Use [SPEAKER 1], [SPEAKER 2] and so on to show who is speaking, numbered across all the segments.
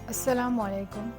[SPEAKER 1] अस्सलामुअलैकुम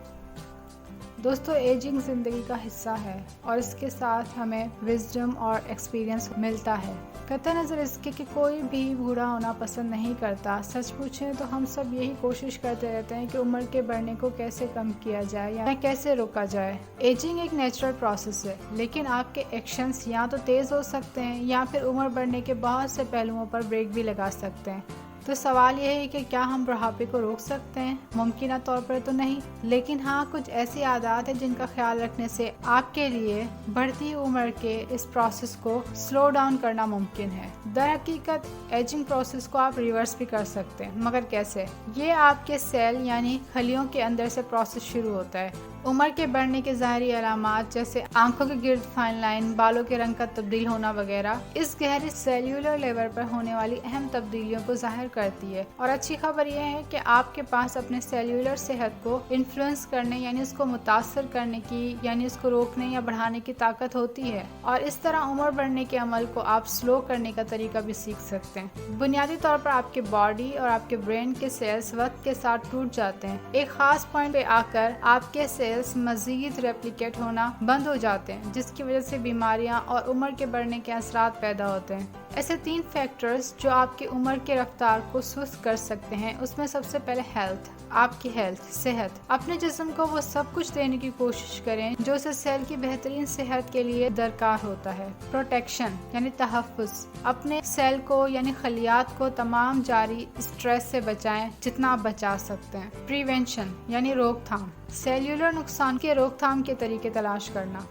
[SPEAKER 1] दोस्तों, एजिंग ज़िंदगी का हिस्सा है और इसके साथ हमें विजडम और एक्सपीरियंस मिलता है। कतई नज़र इसके कि कोई भी बूढ़ा होना पसंद नहीं करता। सच पूछें तो हम सब यही कोशिश करते रहते हैं कि उम्र के बढ़ने को कैसे कम किया जाए या कैसे रोका जाए। एजिंग एक नेचुरल प्रोसेस है, लेकिन आपके एक्शंस या तो तेज़ हो सकते हैं या फिर उम्र बढ़ने के बहुत से पहलुओं पर ब्रेक भी लगा सकते हैं। तो सवाल यह है कि क्या हम बुढ़ापे को रोक सकते हैं? मुमकिन तौर पर तो नहीं, लेकिन हाँ, कुछ ऐसी आदत है जिनका ख्याल रखने से आपके लिए बढ़ती उम्र के इस प्रोसेस को स्लो डाउन करना मुमकिन है। दरहकीकत एजिंग प्रोसेस को आप रिवर्स भी कर सकते हैं, मगर कैसे? ये आपके सेल यानी खलियों के अंदर से प्रोसेस शुरू होता है। उम्र के बढ़ने के ज़ाहरी अलामात जैसे आंखों के गिर्द फाइन लाइन, बालों के रंग का तब्दील होना वगैरह इस गहरी सेल्यूलर लेवल पर होने वाली अहम तब्दीलियों को जाहिर करती है। और अच्छी खबर यह है कि आपके पास अपने सेल्यूलर सेहत को इन्फ्लुएंस करने यानी उसको मुतासर करने की यानी उसको रोकने या बढ़ाने की ताकत होती है। और इस तरह उम्र बढ़ने के अमल को आप स्लो करने का तरीका भी सीख सकते हैं। बुनियादी तौर पर आपके बॉडी और आपके ब्रेन के सेल्स वक्त के साथ टूट जाते हैं। एक खास पॉइंट पे आकर आपके सेल्स मजीद रेप्लिकेट होना बंद हो जाते हैं, जिसकी वजह से बीमारियां और उम्र के बढ़ने के असरात पैदा होते हैं। ऐसे 3 फैक्टर्स जो आपकी उम्र के रफ्तार को सुस्त कर सकते हैं, उसमें सबसे पहले हेल्थ, आपकी हेल्थ, सेहत। अपने जिस्म को वो सब कुछ देने की कोशिश करें जो उसे सेल की बेहतरीन सेहत के लिए दरकार होता है। प्रोटेक्शन यानी तहफ़्फ़ुज़, अपने सेल को यानी खलियात को तमाम जारी स्ट्रेस से बचाएं जितना आप बचा सकते हैं। प्रिवेंशन यानी रोकथाम, सेल्यूलर नुकसान के रोकथाम के तरीके तलाश करना।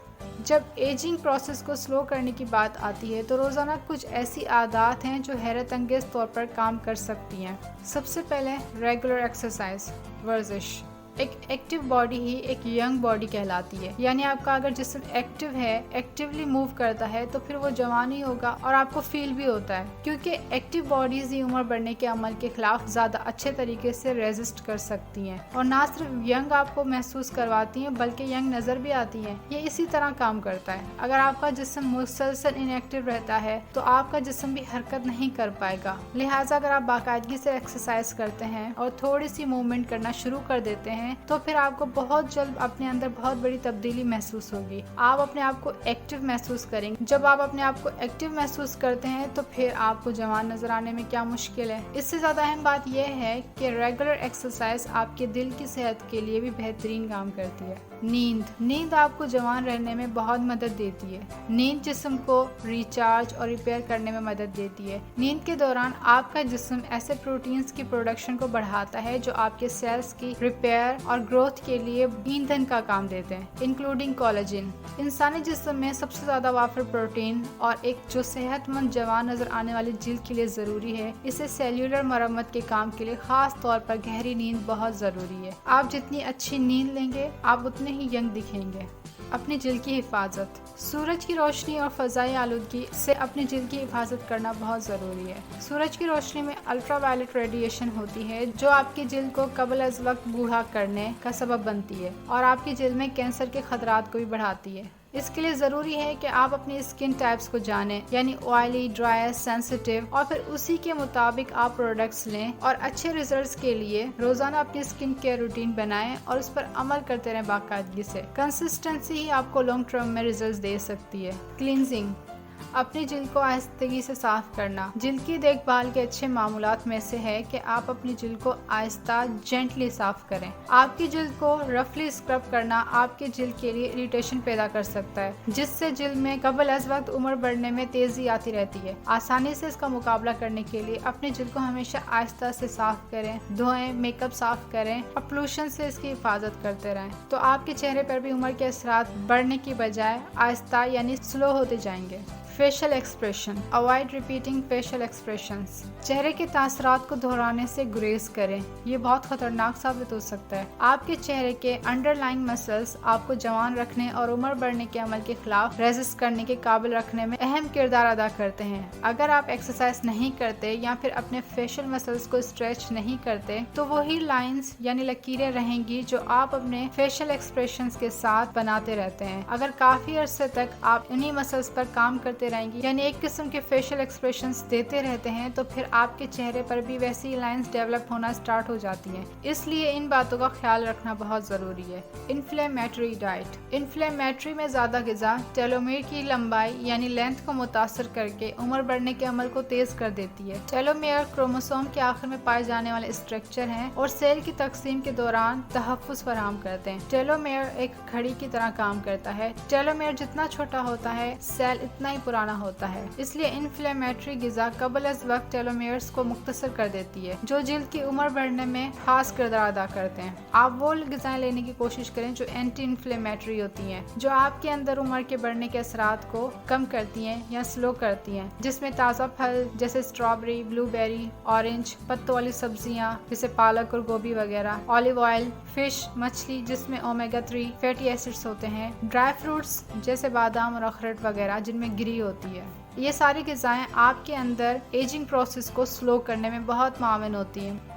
[SPEAKER 1] जब एजिंग प्रोसेस को स्लो करने की बात आती है तो रोज़ाना कुछ ऐसी आदत हैं जो हैरत अंगेज़ तौर पर काम कर सकती हैं। सबसे पहले रेगुलर एक्सरसाइज, वर्जिश। एक एक्टिव बॉडी ही एक यंग बॉडी कहलाती है, यानी आपका अगर जिस्म एक्टिव है, एक्टिवली मूव करता है, तो फिर वो जवान ही होगा और आपको फील भी होता है, क्योंकि एक्टिव बॉडीज ही उम्र बढ़ने के अमल के खिलाफ ज्यादा अच्छे तरीके से रेजिस्ट कर सकती हैं और ना सिर्फ यंग आपको महसूस करवाती हैं बल्कि यंग नजर भी आती हैं। ये इसी तरह काम करता है। अगर आपका जिस्म मुसलसल इनएक्टिव रहता है तो आपका जिस्म भी हरकत नहीं कर पाएगा। लिहाजा अगर आप बाकायदगी से एक्सरसाइज करते हैं और थोड़ी सी मूवमेंट करना शुरू कर देते हैं तो फिर आपको बहुत जल्द अपने अंदर बहुत बड़ी तब्दीली महसूस होगी। आप अपने आप को एक्टिव महसूस करेंगे। जब आप अपने आप को एक्टिव महसूस करते हैं तो फिर आपको जवान नजर आने में क्या मुश्किल है। इससे ज्यादा अहम बात यह है कि रेगुलर एक्सरसाइज आपके दिल की सेहत के लिए भी बेहतरीन काम करती है। नींद आपको जवान रहने में बहुत मदद देती है। नींद जिस्म को रिचार्ज और रिपेयर करने में मदद देती है। नींद के दौरान आपका जिस्म ऐसे प्रोटीन्स की प्रोडक्शन को बढ़ाता है जो आपके सेल्स की रिपेयर और ग्रोथ के लिए ईंधन का काम देते हैं, इंक्लूडिंग कोलेजन। इंसानी जिस्म में सबसे ज्यादा वाफर प्रोटीन और एक जो सेहतमंद जवान नजर आने वाली जिल्द के लिए जरूरी है, इसे सेल्यूलर मरम्मत के काम के लिए खास तौर पर गहरी नींद बहुत जरूरी है। आप जितनी अच्छी नींद लेंगे आप उतने ही यंग दिखेंगे। अपनी जिल्द की हिफाजत, सूरज की रोशनी और फजाई आलूदगी से अपनी जिल्द की हिफाजत करना बहुत ज़रूरी है। सूरज की रोशनी में अल्ट्रावायलेट रेडिएशन होती है जो आपकी जिल्द को कबल अज़ वक्त बूढ़ा करने का सबब बनती है और आपकी जिल्द में कैंसर के खतरात को भी बढ़ाती है। इसके लिए ज़रूरी है कि आप अपनी स्किन टाइप्स को जानें, यानी ऑयली, ड्राई, सेंसिटिव, और फिर उसी के मुताबिक आप प्रोडक्ट्स लें और अच्छे रिजल्ट्स के लिए रोज़ाना अपनी स्किन केयर रूटीन बनाएं और उस पर अमल करते रहें बाकायदगी से। कंसिस्टेंसी ही आपको लॉन्ग टर्म में रिजल्ट्स दे सकती है। क्लींजिंग, अपनी जिल्द को आहिस्तगी से साफ करना जिल्द की देखभाल के अच्छे मामूलात में से है कि आप अपनी जिल्द को आहिस्ता जेंटली साफ करें। आपकी जिल्द को रफली स्क्रब करना आपके जिल्द के लिए इरिटेशन पैदा कर सकता है, जिससे जिल्द में कबल अज़ वक्त उम्र बढ़ने में तेजी आती रहती है। आसानी से इसका मुकाबला करने के लिए अपनी जिल्द को हमेशा आहिस्ता से साफ करें, धोएं, मेकअप साफ करें और पोल्यूशन से इसकी हिफाजत करते रहें, तो आपके चेहरे पर भी उम्र के असरात बढ़ने की बजाय आहिस्ता यानी स्लो होते जाएंगे। Facial expression, avoid repeating facial expressions. चेहरे के तासरात को दोहराने से गुरेज करें, ये बहुत खतरनाक साबित हो सकता है। आपके चेहरे के अंडरलाइंग मसल्स आपको जवान रखने और उम्र बढ़ने के अमल के खिलाफ रेजिस्ट करने के काबिल रखने में अहम किरदार अदा करते हैं। अगर आप एक्सरसाइज नहीं करते या फिर अपने फेशियल मसल्स को स्ट्रेच नहीं करते तो वही लाइंस यानी लकीरें रहेंगी जो आप अपने फेशियल एक्सप्रेशंस के साथ बनाते रहते हैं। अगर काफी अरसे तक आप इन्हीं मसल्स पर काम करते करते रहेंगी, यानी एक किस्म के फेशियल एक्सप्रेशंस देते रहते हैं, तो फिर आपके चेहरे पर भी वैसी लाइंस डेवलप होना स्टार्ट हो जाती हैं। इसलिए इन बातों का ख्याल रखना बहुत ज़रूरी है। Inflammatory diet. इन्फ्लेमेटरी में ज़्यादा ग़िज़ा टेलोमेर की लंबाई यानी लेंथ को मुतासर करके उम्र बढ़ने के अमल को तेज़ कर देती है। टेलोमेर क्रोमोसोम के आखिर में पाए जाने वाले स्ट्रक्चर हैं और सेल की तकसीम के दौरान तहफ़्फ़ुज़ फराहम करते हैं। टेलोमेर एक घड़ी की तरह काम करता है। टेलोमेर जितना छोटा होता है, सेल इतना ही पुराना होता है। इसलिए इन्फ्लेमेटरी ग़िज़ा क़ब्ल अज़ वक्त टेलोमेर्स को मुख्तसर कर देती है, जो जिल्द की उम्र बढ़ने में खास किरदार अदा करते हैं। आप वो ग़िज़ाएँ लेने की कोशिश करें जो एंटी इन्फ्लेमेटरी होती हैं, जो आपके अंदर उम्र के बढ़ने के असरात को कम करती हैं या स्लो करती हैं, जिसमें ताज़ा फल जैसे स्ट्रॉबेरी, ब्लूबेरी, ऑरेंज, पत्तों वाली सब्जियां जैसे पालक और गोभी वगैरह, ऑलिव ऑयल, फिश, मछली जिसमें ओमेगा 3 फैटी एसिड्स होते हैं, ड्राई फ्रूट्स जैसे बादाम और अखरोट वगैरह जिनमें गिरी होती है। ये सारी ग़िज़ाएँ आपके अंदर एजिंग प्रोसेस को स्लो करने में बहुत माविन होती हैं।